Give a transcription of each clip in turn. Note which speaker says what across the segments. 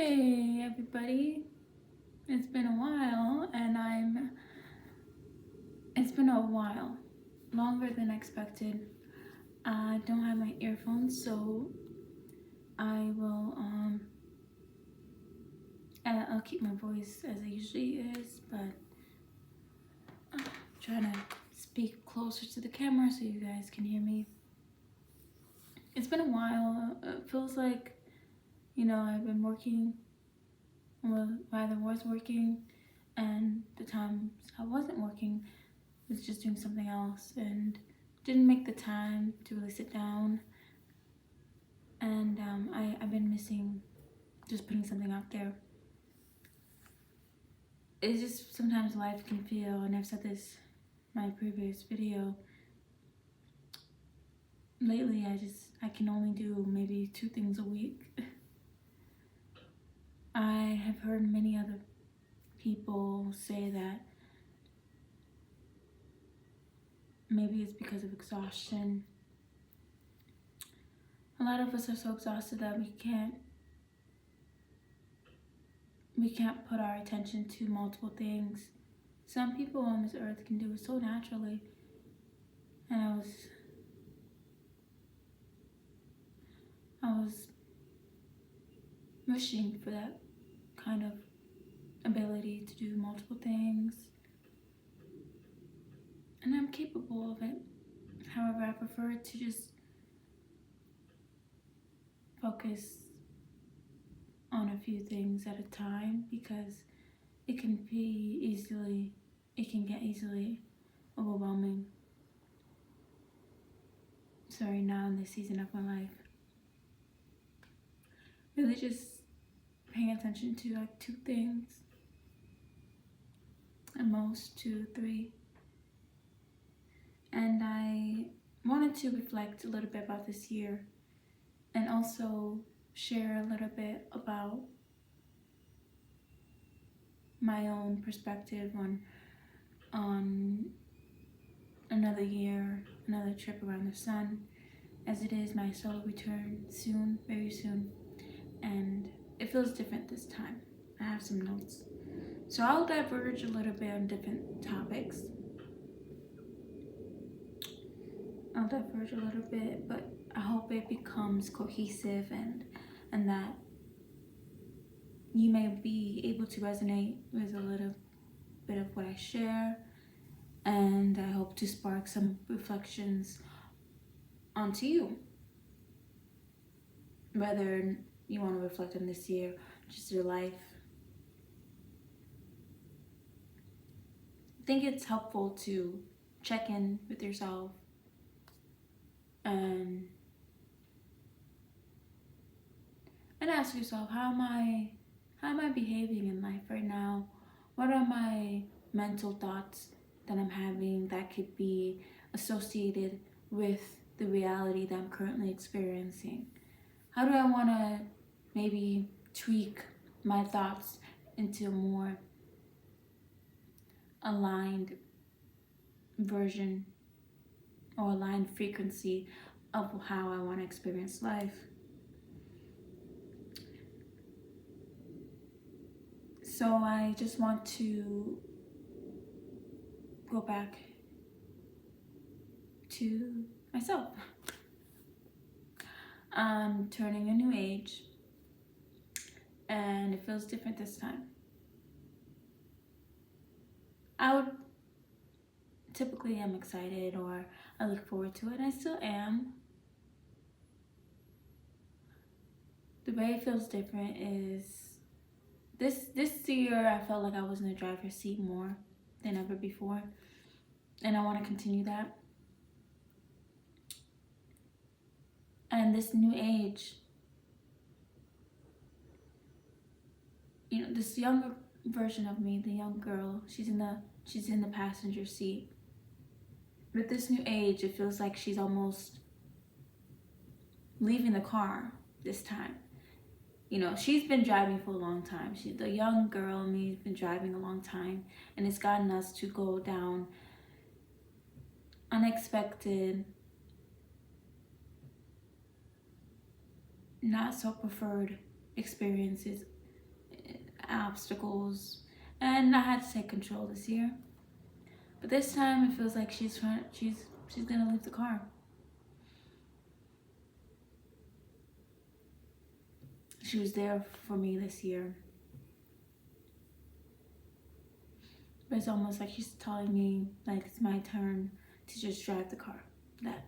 Speaker 1: Hey everybody, it's been a while it's been a while, longer than expected. I don't have my earphones, so I will, I'll keep my voice as it usually is, but I'm trying to speak closer to the camera so you guys can hear me. It's been a while. It feels like, I've been working, well, rather was working, and the times I wasn't working, was just doing something else and didn't make the time to really sit down. And I've been missing just putting something out there. It's just sometimes life can feel, and I've said this in my previous video, lately I can only do maybe 2 things a week. I have heard many other people say that maybe it's because of exhaustion. A lot of us are so exhausted that we can't put our attention to multiple things. Some people on this earth can do it so naturally, and I was wishing for that kind of ability to do multiple things, and I'm capable of it. However, I prefer to just focus on a few things at a time, because it can get easily overwhelming. Sorry, now in this season of my life, really just paying attention to like 2 things, at most 2 or 3. And I wanted to reflect a little bit about this year, and also share a little bit about my own perspective on another year, another trip around the sun, as it is my solo return soon, very soon, and it feels different this time. I have some notes, so I'll diverge a little bit on different topics. But I hope it becomes cohesive, and that you may be able to resonate with a little bit of what I share, and I hope to spark some reflections onto you, whether you want to reflect on this year, just your life. I think it's helpful to check in with yourself and ask yourself, how am I behaving in life right now? What are my mental thoughts that I'm having that could be associated with the reality that I'm currently experiencing? How do I want to maybe tweak my thoughts into a more aligned version or aligned frequency of how I want to experience life? So I just want to go back to myself. I'm turning a new age, and it feels different this time. I would typically am excited, or I look forward to it, and I still am. The way it feels different is this year I felt like I was in the driver's seat more than ever before, and I want to continue that. And this new age, this younger version of me, the young girl, she's in the passenger seat. With this new age, it feels like she's almost leaving the car this time. She's been driving for a long time. The young girl in me has been driving a long time, and it's gotten us to go down unexpected, not so preferred experiences obstacles, and I had to take control this year. But this time it feels like she's gonna leave the car. She was there for me this year. But it's almost like she's telling me like it's my turn to just drive the car. That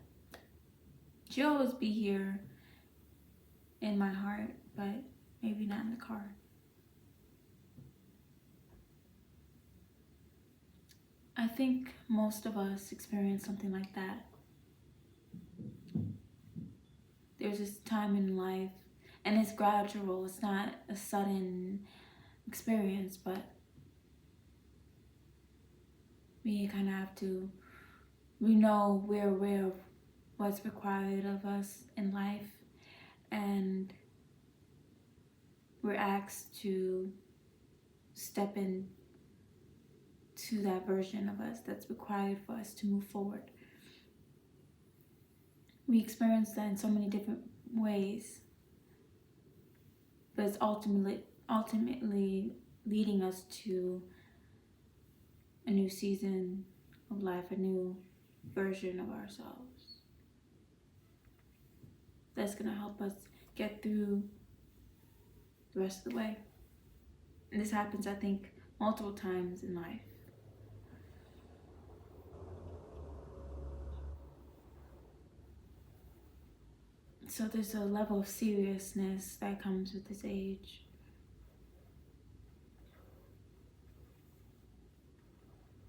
Speaker 1: she'll always be here in my heart, but maybe not in the car. I think most of us experience something like that. There's this time in life, and it's gradual. It's not a sudden experience, but we kind of have to, we know we're aware of what's required of us in life, and we're asked to step in to that version of us that's required for us to move forward. We experience that in so many different ways, but it's ultimately leading us to a new season of life, a new version of ourselves that's gonna help us get through the rest of the way. And this happens, I think, multiple times in life. So there's a level of seriousness that comes with this age.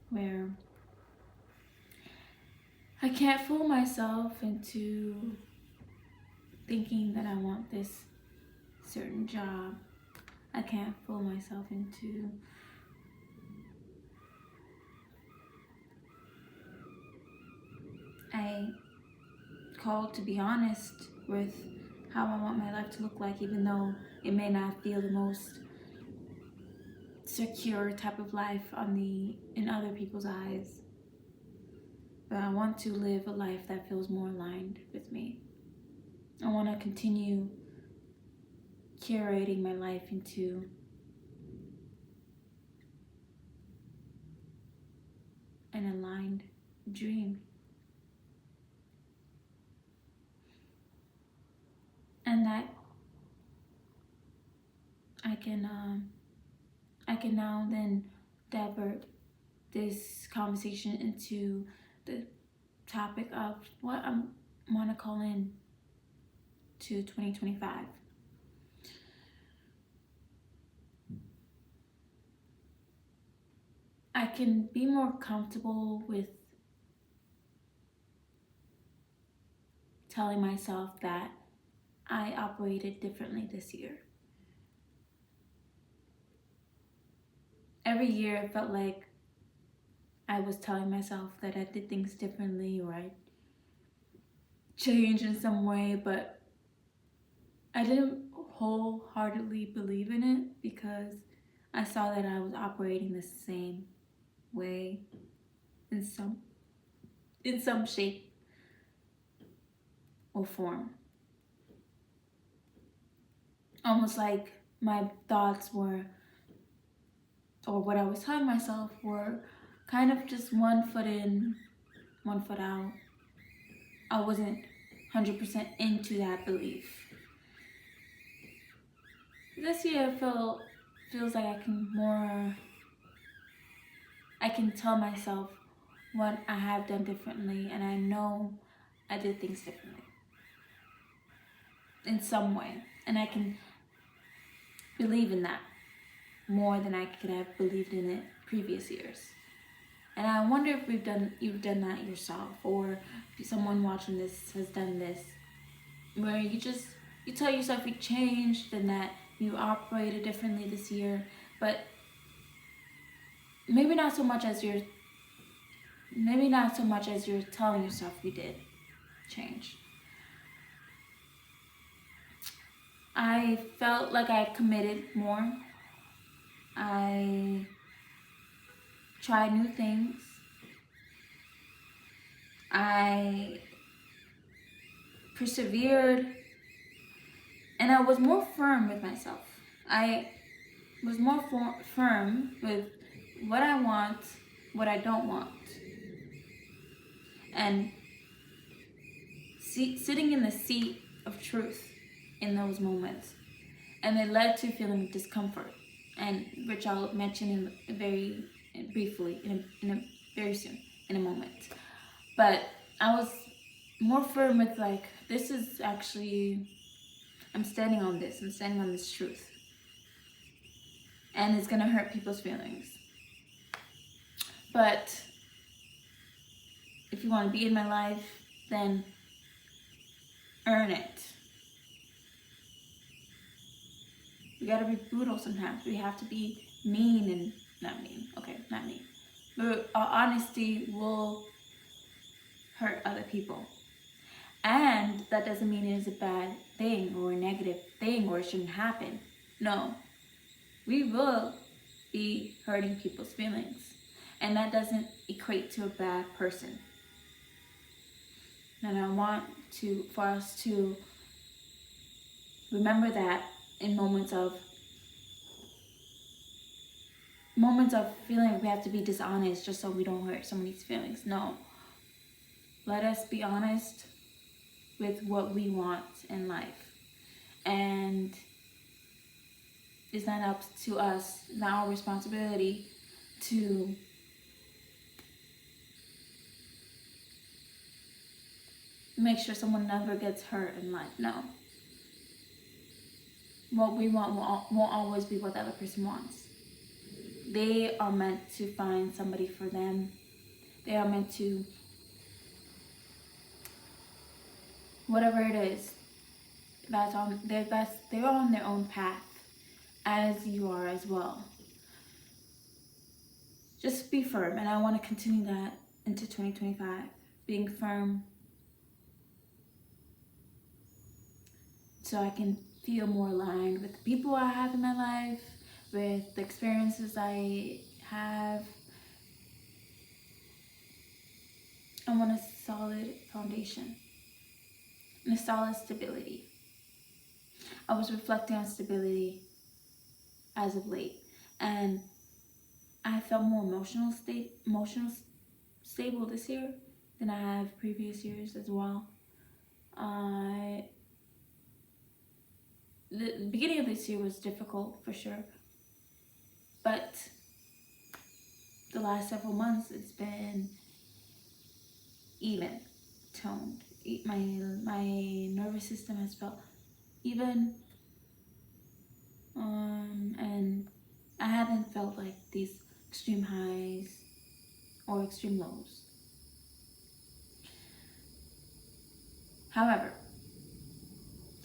Speaker 1: Where I can't fool myself into thinking that I want this certain job. I can't fool myself into called to be honest with how I want my life to look like, even though it may not feel the most secure type of life in other people's eyes. But I want to live a life that feels more aligned with me. I want to continue curating my life into an aligned dream. And that I can now then divert this conversation into the topic of what I want to call in to 2025. I can be more comfortable with telling myself that I operated differently this year. Every year it felt like I was telling myself that I did things differently or I changed in some way, but I didn't wholeheartedly believe in it because I saw that I was operating the same way in some shape or form. Almost like my thoughts were, or what I was telling myself were kind of just one foot in, one foot out. I wasn't 100% into that belief. This year feels like I can tell myself what I have done differently, and I know I did things differently in some way, and I can believe in that more than I could have believed in it previous years. And I wonder if you've done that yourself, or if someone watching this has done this, where you tell yourself you changed and that you operated differently this year, but maybe not so much as you're telling yourself you did change. I felt like I committed more. I tried new things. I persevered, and I was more firm with myself. I was more firm with what I want, what I don't want, and sitting in the seat of truth in those moments. And it led to feeling discomfort, and which I'll mention in very briefly in a very soon in a moment. But I was more firm with like, this is actually, I'm standing on this. I'm standing on this truth, and it's gonna hurt people's feelings. But if you want to be in my life, then earn it. We gotta be brutal sometimes. We have to be mean and not mean. Okay, not mean. But our honesty will hurt other people. And that doesn't mean it is a bad thing or a negative thing or it shouldn't happen. No. We will be hurting people's feelings. And that doesn't equate to a bad person. And I want for us to remember that in moments of feeling like we have to be dishonest just so we don't hurt somebody's feelings. No. Let us be honest with what we want in life. And it's not up to us, it's not our responsibility to make sure someone never gets hurt in life. No. What we want won't always be what the other person wants. They are meant to find somebody for them. They are meant to, whatever it is, they're on their own path, as you are as well. Just be firm, and I want to continue that into 2025, being firm, so I can feel more aligned with the people I have in my life, with the experiences I have. I want a solid foundation and a solid stability. I was reflecting on stability as of late, and I felt more emotional stable this year than I have previous years as well. The beginning of this year was difficult for sure, but the last several months it's been even toned. My nervous system has felt even, and I haven't felt like these extreme highs or extreme lows. However,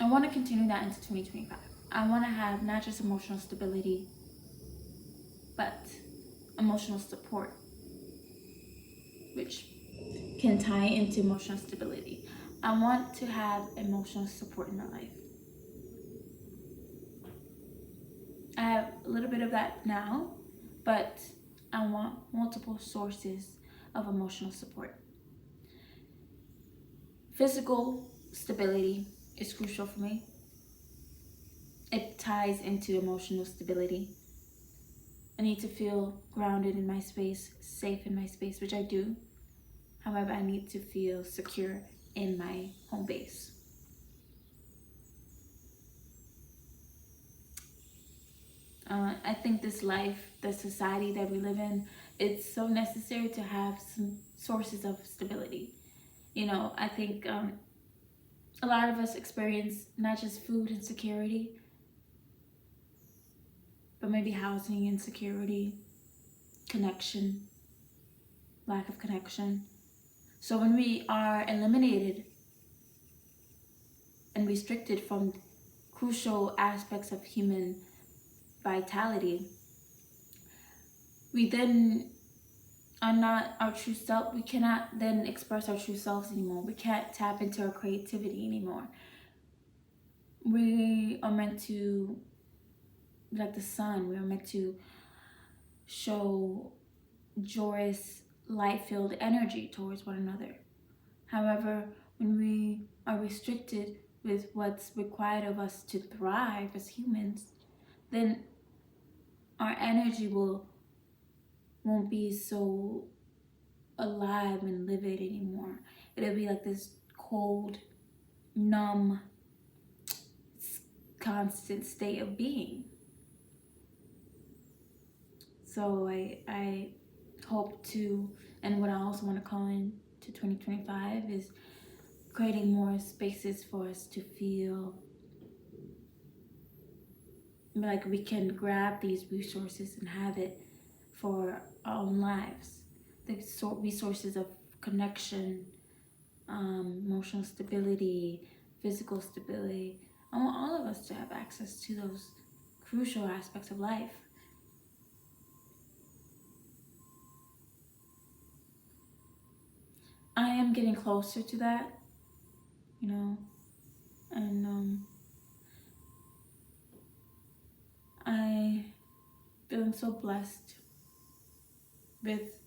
Speaker 1: I want to continue that into 2025. I want to have not just emotional stability, but emotional support, which can tie into emotional stability. I want to have emotional support in my life. I have a little bit of that now, but I want multiple sources of emotional support. Physical stability is crucial for me. It ties into emotional stability. I need to feel grounded in my space, safe in my space, which I do. However, I need to feel secure in my home base. I think this life, the society that we live in, it's so necessary to have some sources of stability. You know, I think a lot of us experience not just food insecurity, but maybe housing insecurity, connection, lack of connection. So when we are eliminated and restricted from crucial aspects of human vitality, we then are not our true self. We cannot then express our true selves anymore. We can't tap into our creativity anymore. We are meant to, like the sun, we are meant to show joyous, light-filled energy towards one another. However, when we are restricted with what's required of us to thrive as humans, then our energy won't be so alive and livid anymore. It'll be like this cold, numb, constant state of being. So I hope to, and what I also want to call in to 2025 is creating more spaces for us to feel like we can grab these resources and have it for our own lives. The resources of connection, emotional stability, physical stability. I want all of us to have access to those crucial aspects of life. I am getting closer to that, you know, and I feeling so blessed with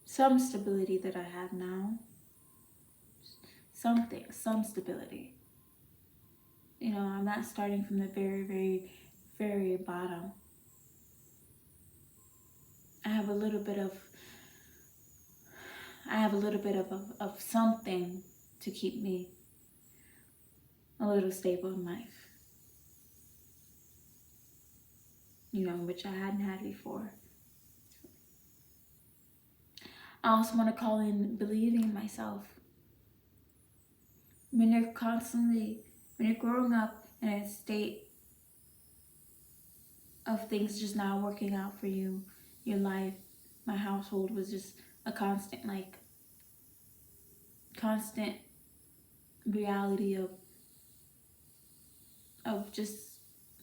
Speaker 1: some stability that I have now. Some stability. You know, I'm not starting from the very, very, very bottom. I have a little bit of something to keep me a little stable in life. You know, which I hadn't had before. I also want to call in believing in myself. When you're growing up in a state of things just not working out for you, your life, my household was just a constant reality of just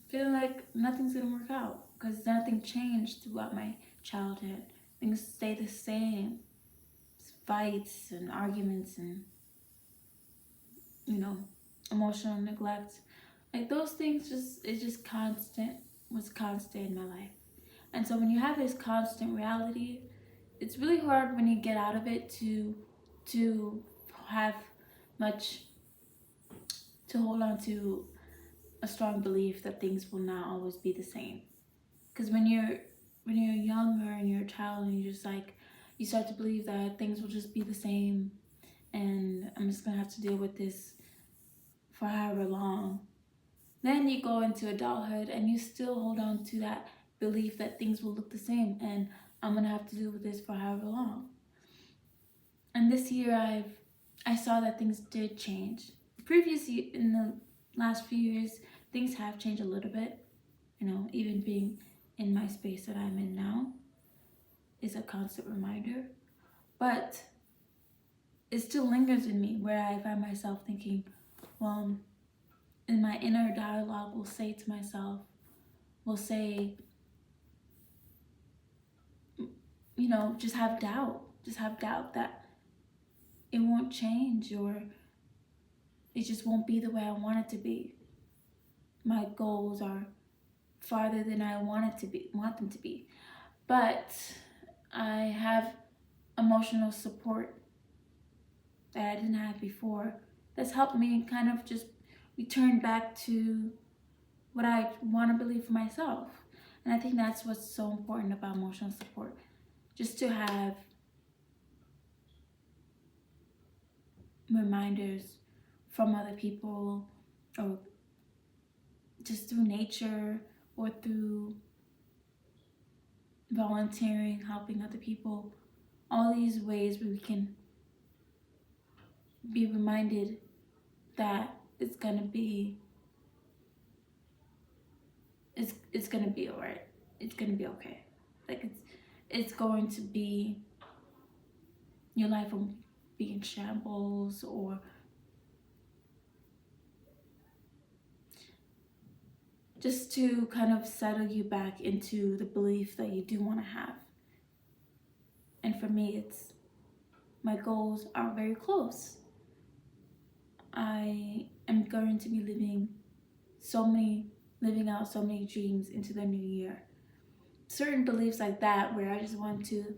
Speaker 1: feeling like nothing's gonna work out because nothing changed throughout my childhood. Things stay the same. Fights and arguments and, you know, emotional neglect. Like those things was constant in my life. And so when you have this constant reality, it's really hard when you get out of it to have much, to hold on to a strong belief that things will not always be the same. Because when you're younger and you're a child and you start to believe that things will just be the same and I'm just gonna have to deal with this for however long. Then you go into adulthood and you still hold on to that belief that things will look the same and I'm gonna have to deal with this for however long. And this year I saw that things did change. In the last few years, things have changed a little bit. You know, even being in my space that I'm in now is a constant reminder. But it still lingers in me where I find myself thinking, well, in my inner dialogue will say to myself, you know, just have doubt that it won't change or it just won't be the way I want it to be. My goals are farther than I want them to be. But I have emotional support that I didn't have before that's helped me kind of just return back to what I want to believe for myself. And I think that's what's so important about emotional support. Just to have reminders from other people or just through nature or through volunteering, helping other people. All these ways where we can be reminded that it's gonna be alright. It's gonna be okay. Like it's going to be, your life won't be in shambles or just to kind of settle you back into the belief that you do want to have. And for me, my goals are very close. I am going to be living out so many dreams into the new year. Certain beliefs like that where I just want to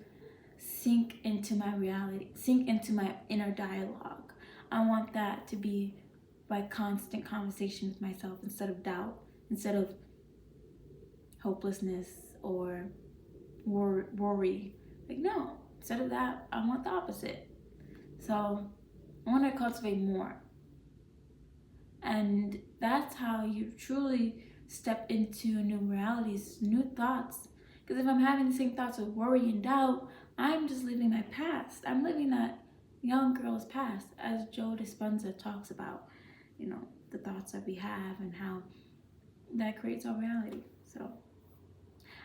Speaker 1: sink into my reality, sink into my inner dialogue. I want that to be my constant conversation with myself instead of doubt, instead of hopelessness or worry. Like, no, instead of that, I want the opposite. So I want to cultivate more. And that's how you truly step into new realities, new thoughts. Because if I'm having the same thoughts of worry and doubt, I'm just living my past. I'm living that young girl's past, as Joe Dispenza talks about, the thoughts that we have and how that creates our reality. So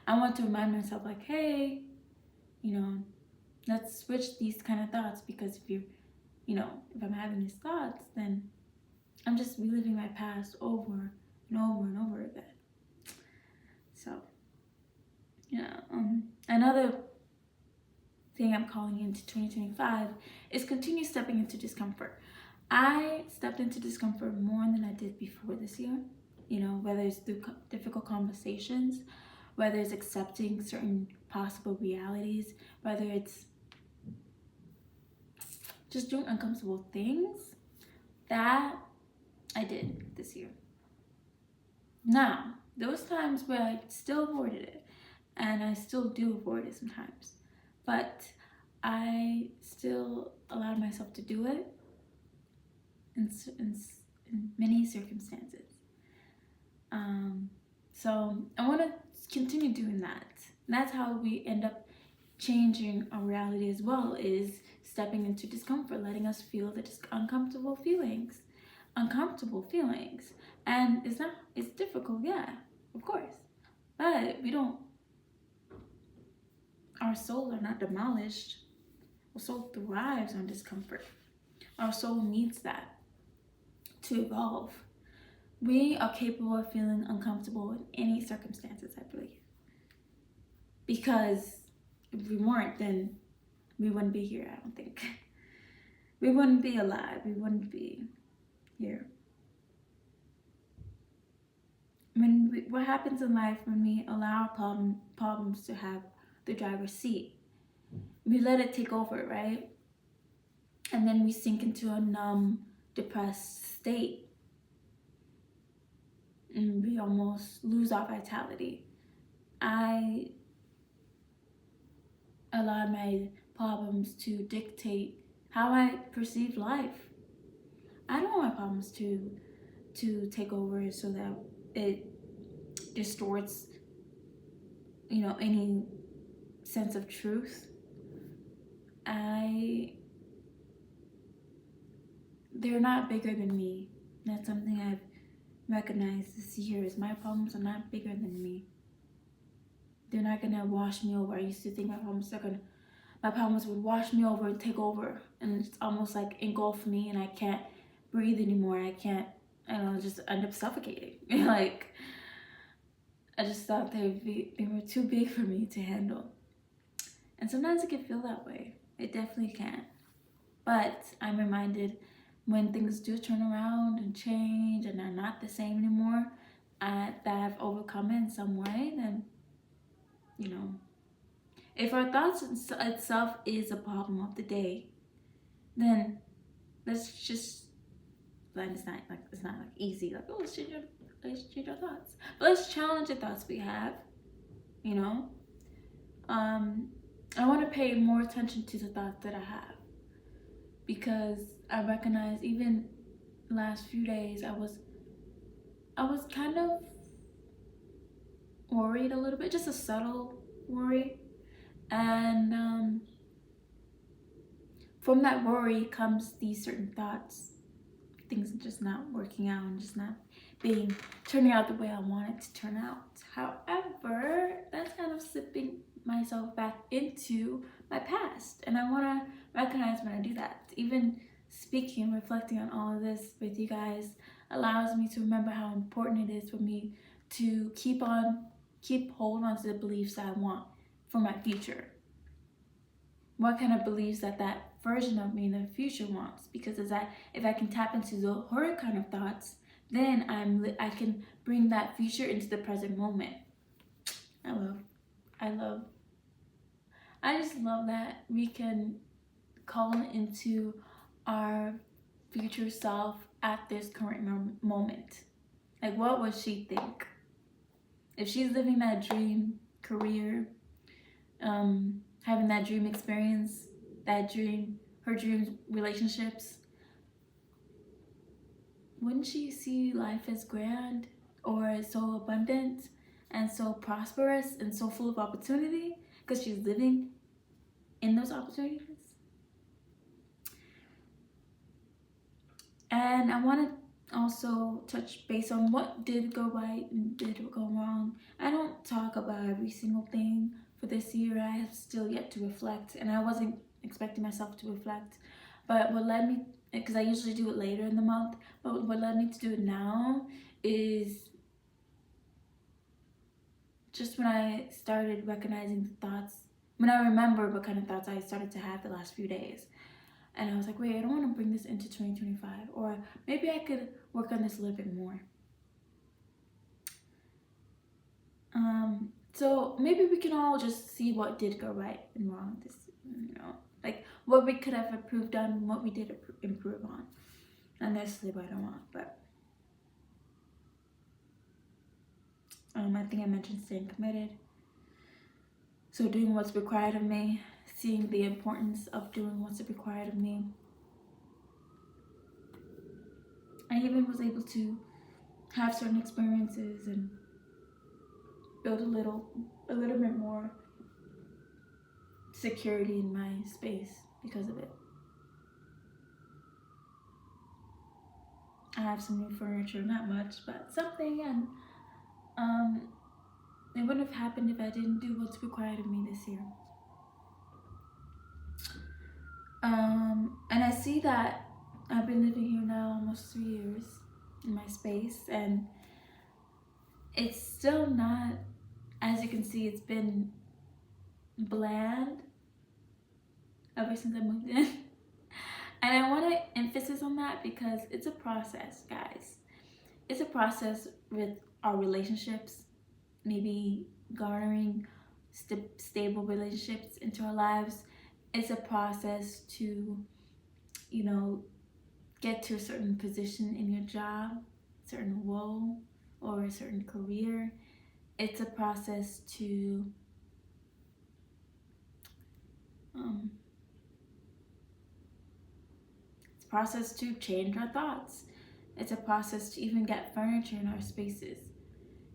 Speaker 1: I want to remind myself, like, hey, let's switch these kind of thoughts, because if if I'm having these thoughts, then I'm just reliving my past over and over and over again. So, another thing I'm calling into 2025 is continue stepping into discomfort. I stepped into discomfort more than I did before this year, whether it's through difficult conversations, whether it's accepting certain possible realities, whether it's just doing uncomfortable things. That I did this year. Now, there was times where I still avoided it, and I still do avoid it sometimes, but I still allowed myself to do it in many circumstances. So I want to continue doing that. And that's how we end up changing our reality as well, is stepping into discomfort, letting us feel the uncomfortable feelings. And it's difficult, yeah, of course, but our souls are not demolished. Our soul thrives on discomfort. Our soul needs that to evolve. We are capable of feeling uncomfortable in any circumstances, I believe, because if we weren't, then we wouldn't be here. I don't think we wouldn't be alive. We wouldn't be here. What happens in life when we allow problems to have the driver's seat? We let it take over, right? And then we sink into a numb, depressed state. And we almost lose our vitality. I allowed my problems to dictate how I perceive life. I don't want my problems to take over so that it distorts, any sense of truth. They're not bigger than me. That's something I've recognized this year, is my problems are not bigger than me. They're not gonna wash me over. I used to think my problems would wash me over and take over, and it's almost like engulf me, and I can't breathe anymore. I just end up suffocating. Like, I just thought they were too big for me to handle. And sometimes it can feel that way. It definitely can. But I'm reminded, when things do turn around and change and are not the same anymore, that I've overcome it in some way, then, if our thoughts itself is a problem of the day, then let's just, it's not like easy, like, oh, let's change our thoughts. But let's challenge the thoughts we have, I want to pay more attention to the thoughts that I have, because I recognize even the last few days I was kind of worried a little bit, just a subtle worry, and from that worry comes these certain thoughts, things just not working out and just not turning out the way I want it to turn out. However, that's kind of slipping myself back into my past, and I want to recognize when I do that. Even speaking and reflecting on all of this with you guys allows me to remember how important it is for me to keep hold on to the beliefs that I want for my future. What kind of beliefs that version of me in the future wants? Because if I can tap into her kind of thoughts, then I can bring that future into the present moment. I just love that we can call into our future self at this current moment. Like, what would she think? If she's living that dream career, having that dream experience, her dreams, relationships, wouldn't she see life as grand or so abundant and so prosperous and so full of opportunity because she's living in those opportunities? And I want to also touch base on what did go right and did go wrong. I don't talk about every single thing for this year. I have still yet to reflect, and I wasn't expecting myself to reflect. But what led me, because I usually do it later in the month, but what led me to do it now is just when I started recognizing the thoughts, when I remembered what kind of thoughts I started to have the last few days. And I was like, wait, I don't want to bring this into 2025. Or maybe I could work on this a little bit more. So maybe we can all just see what did go right and wrong this, like what we could have improved on and what we did improve on. Not necessarily what I want, but I think I mentioned staying committed. So doing what's required of me, seeing the importance of doing what's required of me. I even was able to have certain experiences and build a little bit more security in my space because of it. I have some new furniture, not much, but something, and it wouldn't have happened if I didn't do what's required of me this year. And I see that I've been living here now almost 3 years in my space, and it's still not, as you can see, it's been bland ever since I moved in. And I want to emphasize on that because it's a process, guys. It's a process with our relationships, maybe garnering stable relationships into our lives. It's a process to, get to a certain position in your job, certain role, or a certain career. It's a process to change our thoughts. It's a process to even get furniture in our spaces.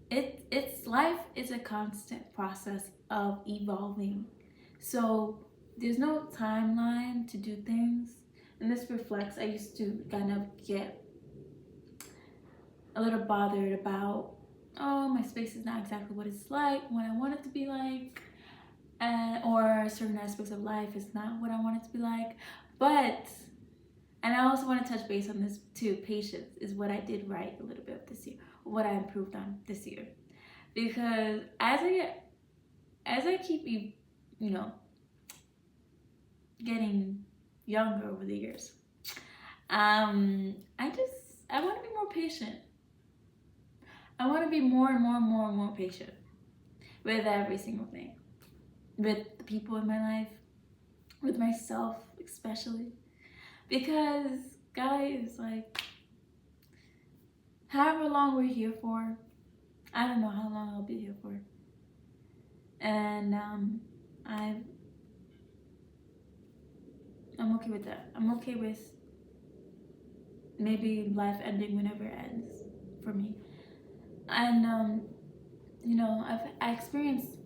Speaker 1: It's life is a constant process of evolving. So there's no timeline to do things. And this reflects, I used to kind of get a little bothered about, my space is not exactly what it's like, what I want it to be like, or certain aspects of life is not what I want it to be like. And I also want to touch base on this too. Patience is what I did right a little bit this year, what I improved on this year. Because as I keep, getting younger over the years, I want to be more patient. I want to be more and more and more and more patient with every single thing, with the people in my life, with myself especially. Because, guys, like, however long we're here for, I don't know how long I'll be here for. And I'm okay with that. I'm okay with maybe life ending whenever it ends for me. And, I experienced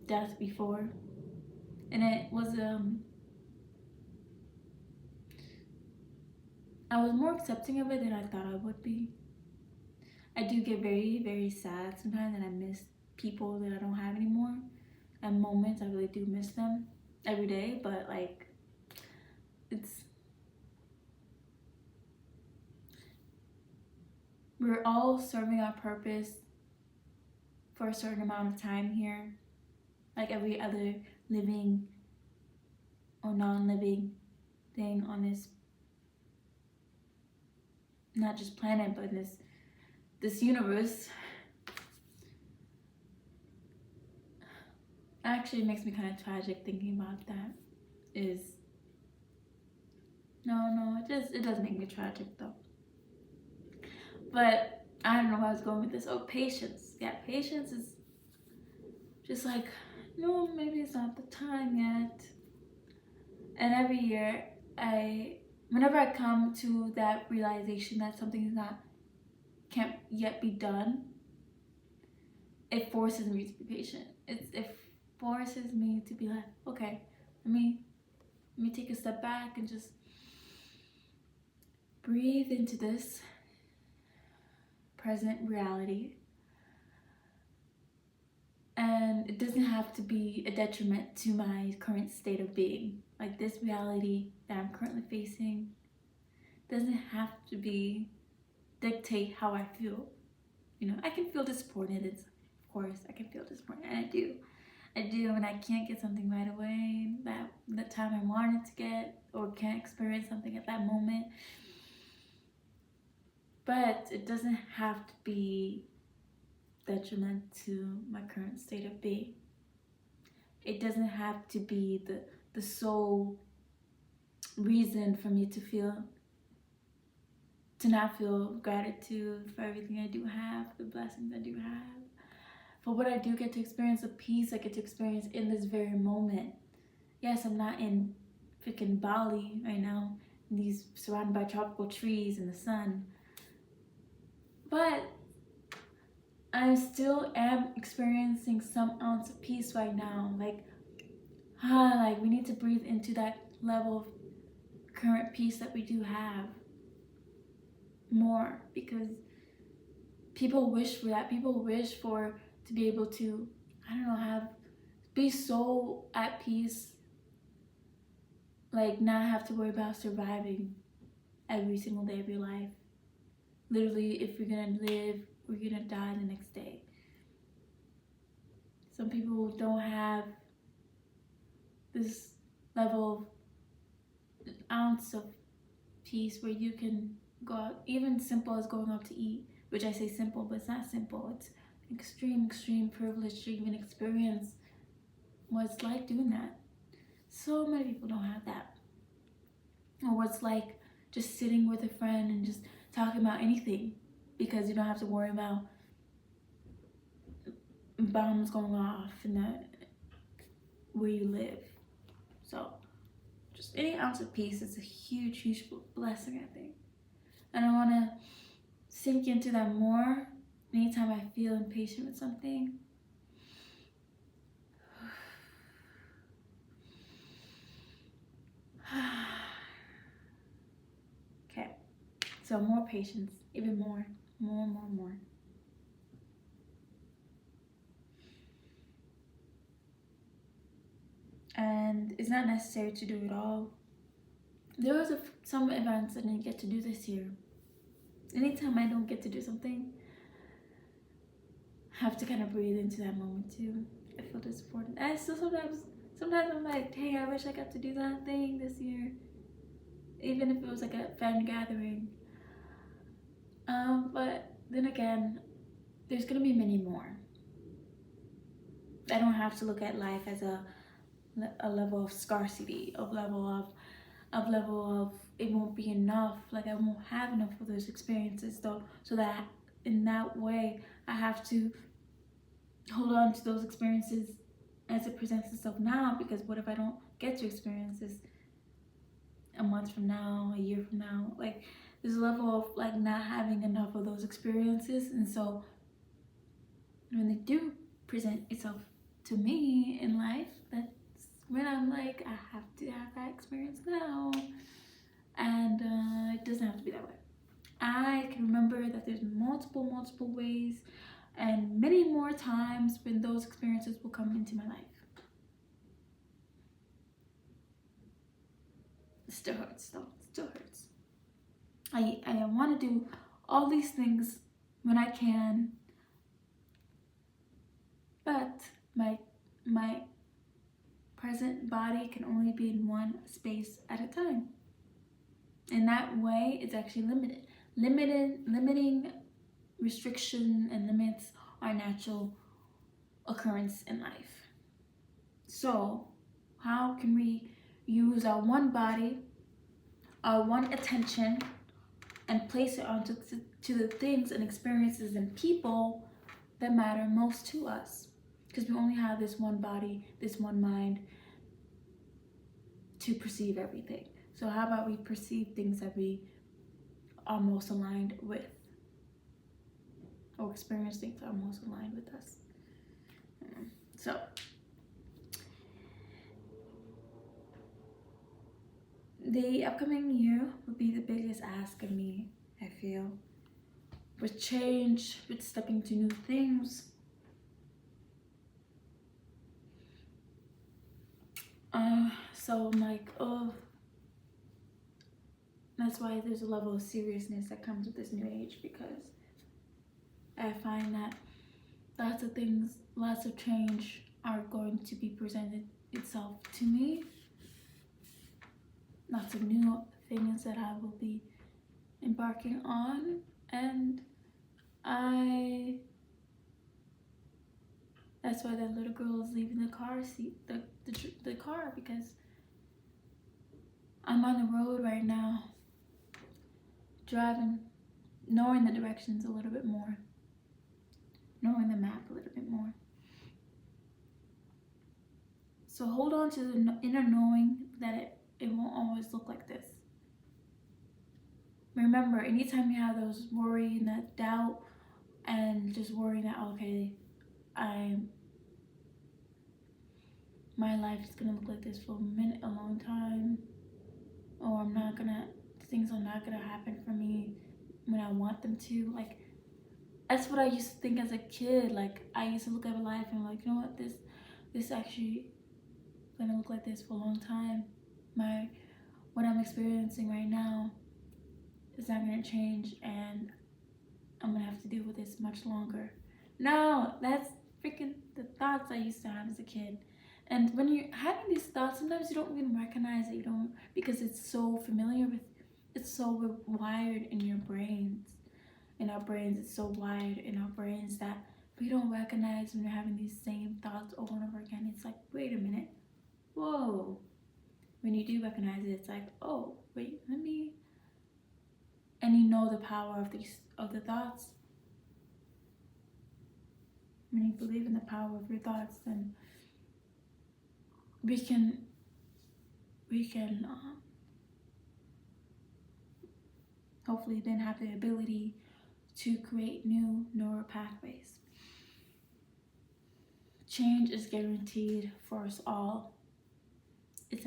Speaker 1: death before. And it was, I was more accepting of it than I thought I would be. I do get very, very sad sometimes, and I miss people that I don't have anymore. At moments, I really do miss them every day, but like, we're all serving our purpose for a certain amount of time here, like every other living or non-living thing on this, not just planet, but this universe. Actually, it makes me kind of tragic thinking about that. It does make me tragic though. But I don't know where I was going with this. Oh, patience. Yeah, patience is just like, no, maybe it's not the time yet. And every year, whenever I come to that realization that something is not, can't yet be done, it forces me to be patient. It forces me to be like, okay, let me take a step back and just breathe into this present reality. And it doesn't have to be a detriment to my current state of being. Like, this reality that I'm currently facing doesn't have to dictate how I feel. You know, I can feel disappointed. Of course, I can feel disappointed, and I do when I can't get something right away, the time I wanted to get, or can't experience something at that moment. But it doesn't have to be detriment to my current state of being. It doesn't have to be the sole reason for me to not feel gratitude for everything I do have, the blessings I do have, for what I do get to experience, the peace I get to experience in this very moment. Yes, I'm not in freaking Bali right now, surrounded by tropical trees and the sun, but I still am experiencing some ounce of peace right now. Like we need to breathe into that level of current peace that we do have more, because people wish for that. People wish to be able to, I don't know, be so at peace, like not have to worry about surviving every single day of your life. Literally, if you're gonna live, we're gonna die the next day. Some people don't have this level of ounce of peace where you can go out, even simple as going out to eat, which I say simple, but it's not simple. It's extreme privilege to even experience what it's like doing that. So many people don't have that. Or what's like just sitting with a friend and just talking about anything, because you don't have to worry about bombs going off in where you live. So just any ounce of peace is a huge blessing, I think. And I want to sink into that more anytime I feel impatient with something. Okay, so more patience, even more. And it's not necessary to do it all. There was some events I didn't get to do this year. Anytime I don't get to do something, I have to kind of breathe into that moment too. I feel disappointed. And still sometimes I'm like, hey, I wish I got to do that thing this year, even if it was like a fan gathering. But then again, there's gonna be many more. I don't have to look at life as a level of scarcity, of level of it won't be enough. Like, I won't have enough of those experiences, though, so that in that way I have to hold on to those experiences as it presents itself now. Because what if I don't get to experience this a month from now, a year from now? Like, there's a level of like not having enough of those experiences, and so when they do present itself to me in life, that's when I'm like, I have to have that experience now. And it doesn't have to be that way. I can remember that there's multiple ways and many more times when those experiences will come into my life. It still hurts though. It still hurts. I want to do all these things when I can, but my present body can only be in one space at a time. In that way, it's actually limiting restriction and limits our natural occurrence in life. So how can we use our one body, our one attention, and place it onto the things and experiences and people that matter most to us? because we only have this one body, this one mind to perceive everything. So how about we perceive things that we are most aligned with, or experience things that are most aligned with us. So the upcoming year will be the biggest ask of me, I feel, with change, with stepping to new things. So I'm like, oh, that's why there's a level of seriousness that comes with this new age, because I find that lots of things, lots of change are going to be presented itself to me. Lots of new things that I will be embarking on, and that's why that little girl is leaving the car seat, the car, because I'm on the road right now, driving, knowing the directions a little bit more, knowing the map a little bit more. So hold on to the inner knowing that it won't always look like this. Remember, anytime you have those worry and that doubt, and just worrying that, okay, my life is gonna look like this for a long time, or things are not gonna happen for me when I want them to. Like, that's what I used to think as a kid. Like, I used to look at life and like, you know what, this actually gonna look like this for a long time. What I'm experiencing right now is not gonna change, and I'm gonna have to deal with this much longer. No, that's freaking the thoughts I used to have as a kid. And when you're having these thoughts, sometimes you don't even recognize it. You don't, because it's so familiar with, it's so wired in your brains. In our brains, it's so wired in our brains that we don't recognize when you're having these same thoughts over and over again. It's like, wait a minute, whoa. When you do recognize it, it's like, oh, wait, and you know the power of the thoughts. When you believe in the power of your thoughts, then we can hopefully then have the ability to create new neural pathways. Change is guaranteed for us all. It's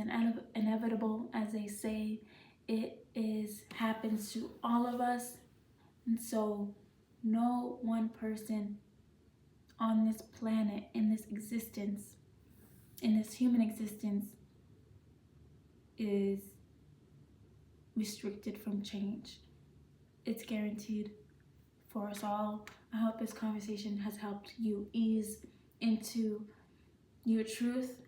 Speaker 1: inevitable, as they say. It happens to all of us, and so no one person on this planet, in this existence, in this human existence, is restricted from change. It's guaranteed for us all. I hope this conversation has helped you ease into your truth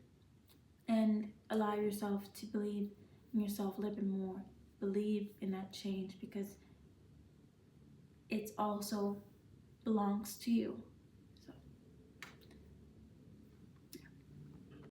Speaker 1: and allow yourself to believe in yourself a little bit more. Believe in that change, because it also belongs to you.